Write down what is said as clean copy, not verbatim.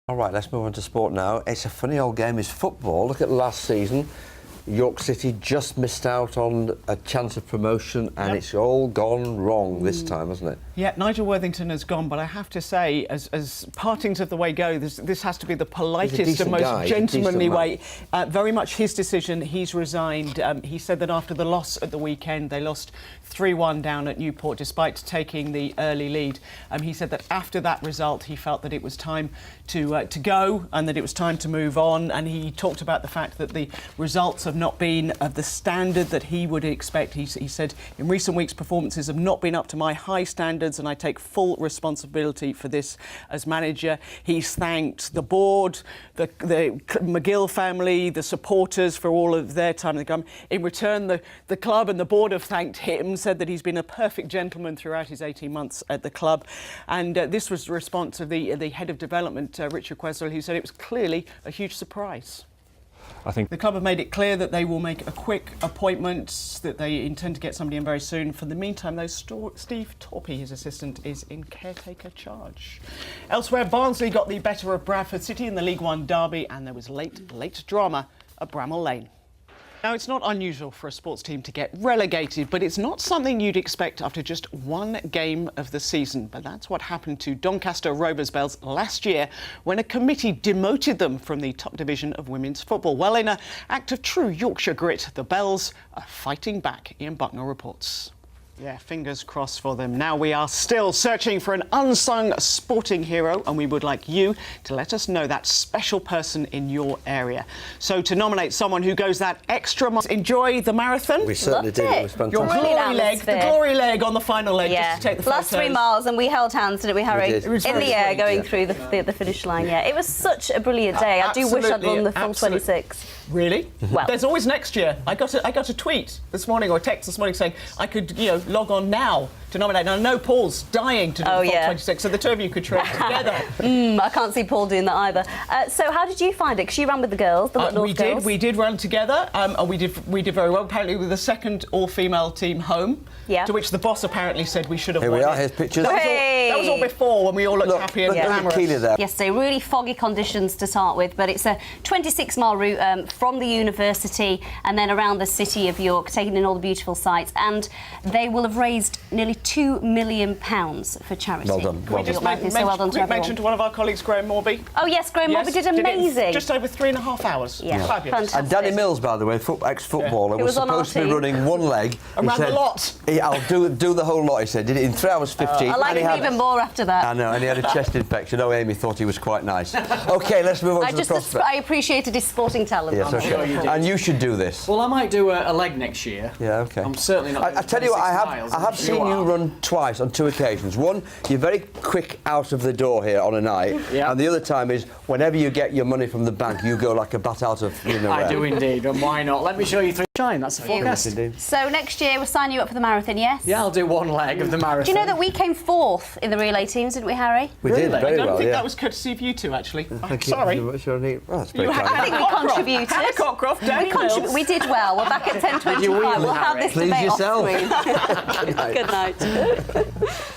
All right, let's move on to sport now. It's a funny old game, is football. Look at last season. York City just missed out on a chance of promotion, and it's all gone wrong this time, hasn't it? Yeah, Nigel Worthington has gone, but I have to say, as partings of the way go, this has to be the politest and most gentlemanly way. Very much his decision. He's resigned. He said that after the loss at the weekend, they lost 3-1 down at Newport, despite taking the early lead. He said that after that result, he felt that it was time to go and that it was time to move on. And he talked about the fact that the results have not been of the standard that he would expect. He said, in recent weeks, performances have not been up to my high standards, and I take full responsibility for this as manager. He's thanked the board, the McGill family, the supporters for all of their time. In return, the club and the board have thanked him, said that he's been a perfect gentleman throughout his 18 months at the club. And this was the response of the head of development, Richard Queswell, who said it was clearly a huge surprise. I think the club have made it clear that they will make a quick appointment, that they intend to get somebody in very soon. For the meantime, though, Steve Torpey, his assistant, is in caretaker charge. Elsewhere, Barnsley got the better of Bradford City in the League One derby, and there was late drama at Bramall Lane. Now, it's not unusual for a sports team to get relegated, but it's not something you'd expect after just one game of the season. But that's what happened to Doncaster Rovers Bells last year when a committee demoted them from the top division of women's football. Well, in an act of true Yorkshire grit, the Bells are fighting back. Ian Bucknell reports. Yeah, fingers crossed for them. Now we are still searching for an unsung sporting hero, and we would like you to let us know that special person in your area. So to nominate someone who goes that extra mile, enjoy the marathon. We certainly did. It was fantastic. Your glory leg, the glory leg on the final leg, just to take the last 3 miles, and we held hands, didn't we, Harry? We did. In the air, going through the finish line. Yeah, it was such a brilliant day. I do wish I'd run the full 26. Really? Well, there's always next year. I got a tweet this morning, or a text this morning, saying I could, log on now to nominate. Now, I know Paul's dying to do the full 26, so the two of you could train together. I can't see Paul doing that either. So how did you find it? Because you ran with the girls, the North girls. We did run together, and we did very well. Apparently, we were the second all-female team home. Yeah. To which the boss apparently said we should have won. Here we are. Here's pictures. That was all before, when we all looked happy and glamorous. Yesterday, really foggy conditions to start with, but it's a 26-mile route from the university and then around the city of York, taking in all the beautiful sights. And they will have raised nearly £2 million for charity. Well done. Can we just mention to one of our colleagues, Graham Morby? Oh, yes, Graham Morby did amazing. Just over 3.5 hours. Yeah, fabulous. And Danny Mills, by the way, ex-footballer, was supposed to be running one leg. And ran the lot. I'll do the whole lot, he said. Did it in 3 hours 15. I like him even more after that. I know, and he had a chest infection. Oh, Amy thought he was quite nice. OK, let's move on to the prospect. I appreciated his sporting talent. Yes, okay. Sure you did. And you should do this. Well, I might do a leg next year. Yeah, OK. I'm certainly not. I tell you what, I have seen you run twice on 2 occasions. One, you're very quick out of the door here on a night, and the other time is whenever you get your money from the bank, you go like a bat out of I do indeed, and why not? Let me show you 3 shine. That's the forecast. So next year we'll sign you up for the marathon, yes? Yeah, I'll do one leg of the marathon. Do you know that we came 4th in the relay teams, didn't we, Harry? We did very well. I don't think that was courtesy of you two, actually. Sorry. Oh, that's very kind. I think we contributed. Hannah Cockcroft, we did well. We're back at 10:25. We'll have this debate off screen. Good night. Good night.